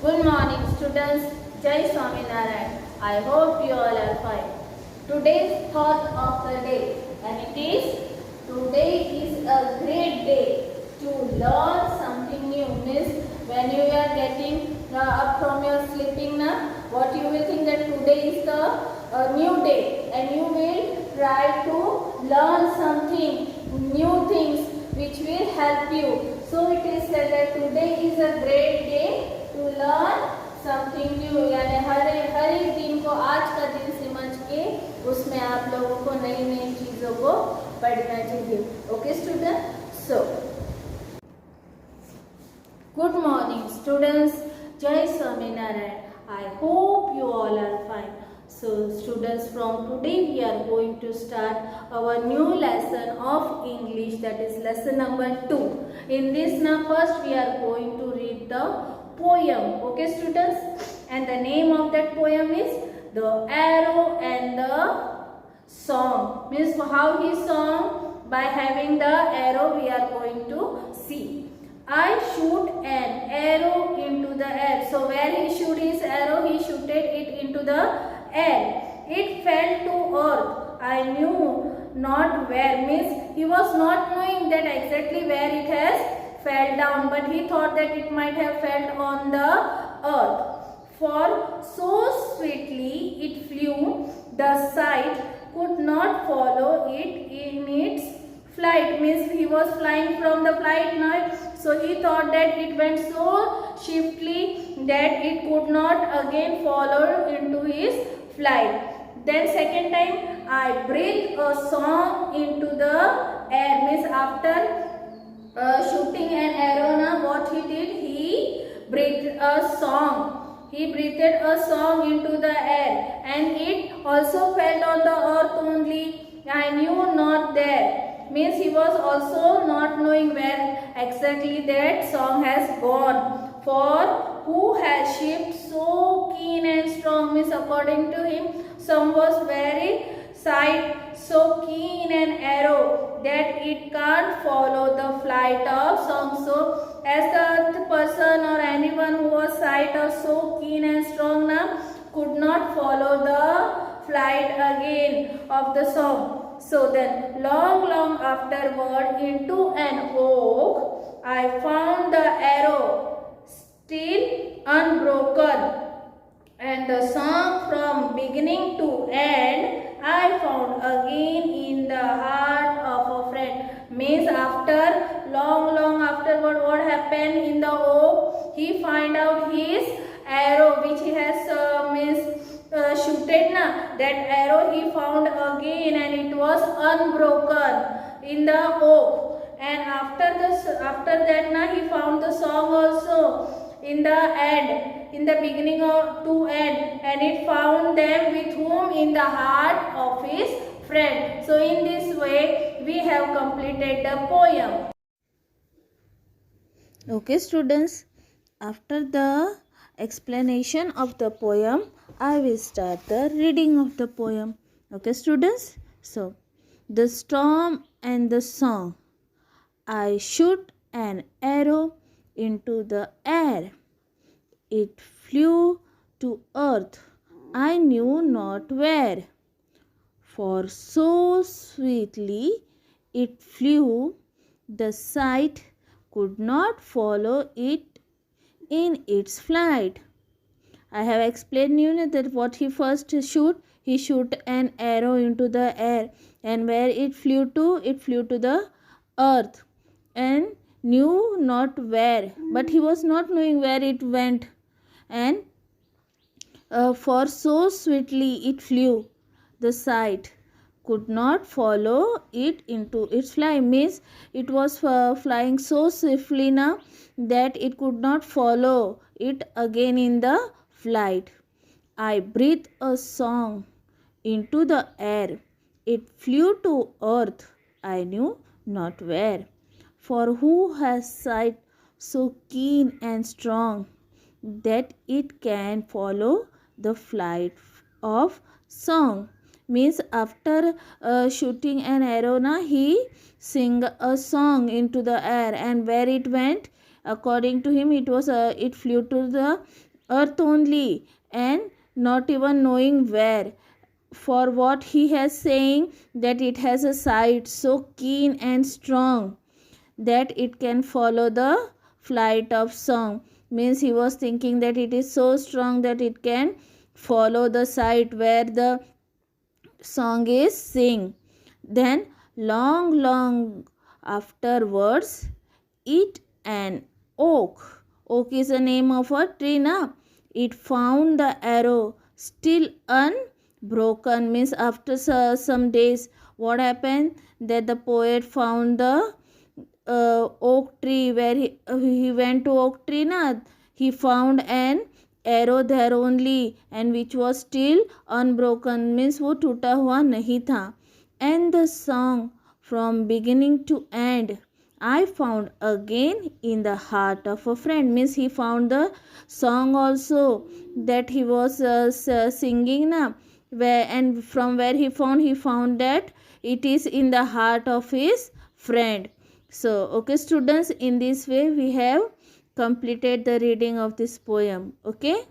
Good morning students, Jai Swaminarayan. I hope you all are fine. Today's thought of the day, and it is, today is a great day to learn something new. Means when you are getting up from your sleeping now, what you will think that today is the new day, and you will try to learn something, new things which will help you. So it is said that today is a great day to learn something new. यानी हर एक दिन को आज का दिन समझ के उसमें आप लोगों को नई नई चीज़ों को पढ़ना चाहिए. Okay student? So good morning students. Jai Swaminarayan. I hope you all are fine. So students, from today we are going to start our new lesson of English, that is lesson number 2. In this now first we are going to read the poem. Okay students, and the name of that poem is The Arrow and the Song. Means how he sung, by having the arrow we are going to see. I shoot an arrow into the air. So where he shoot his arrow, he shooted it into the air. It fell to earth. I knew not where. Means he was not knowing that exactly where it has fell down, but he thought that it might have fell on the earth. For so sweetly it flew, the sight could not follow it in its flight. Means he was flying from the flight now, so he thought that it went so swiftly that it could not again follow into his flight. Then second time, I breathed a song into the air. Means after shooting an arrow, now what he did, he breathed a song. He breathed a song into the air, and it also fell on the earth only. I knew not there. Means he was also not knowing where exactly that song has gone. For who has shaped so keen and strong? Means according to him, song was very sight so keen and arrow that it can't follow the flight of song. So as the person or anyone who was sight of so keen and strong now could not follow the flight again of the song. So then long afterward into an oak I found the arrow still unbroken, and the song from beginning to end I found again in the heart of a friend. Means after long afterward, what happened in the oak, he find out his arrow which he has shooted na, that arrow he found again, and it was unbroken in the oak. And after that na, he found the song also in the end, in the beginning of to end, and it found them with whom, in the heart of his friend. So in this way we have completed the poem. Okay students, after the explanation of the poem, I will start the reading of the poem. Okay students, so the storm and the song. I shoot an arrow into the air. It flew to earth, I knew not where. For so sweetly it flew, the sight could not follow it in its flight. I have explained you that what he first shoot, he shoot an arrow into the air, and where it flew to the earth, and knew not where, but he was not knowing where it went. And for so sweetly it flew, the sight could not follow it into its flight. Means it was flying so swiftly now that it could not follow it again in the flight. I breathed a song into the air. It flew to earth, I knew not where. For who has sight so keen and strong that it can follow the flight of song? Means after shooting an arrow na, he sing a song into the air, and where it went, according to him, it flew to the earth only, and not even knowing where. For what he has saying that it has a sight so keen and strong that it can follow the flight of song. Means he was thinking that it is so strong that it can follow the sight where the song is sing. Then long afterwards, it an oak is the name of a tree now, it found the arrow still unbroken. Means after some days, what happened, that the poet found the oak tree, where he went to oak tree na, he found an arrow there only, and which was still unbroken. Means वो टूटा हुआ नहीं था. And the song from beginning to end I found again in the heart of a friend. Means he found the song also that he was singing na, where, and from where he found that it is in the heart of his friend. So okay students, in this way we have completed the reading of this poem. Okay.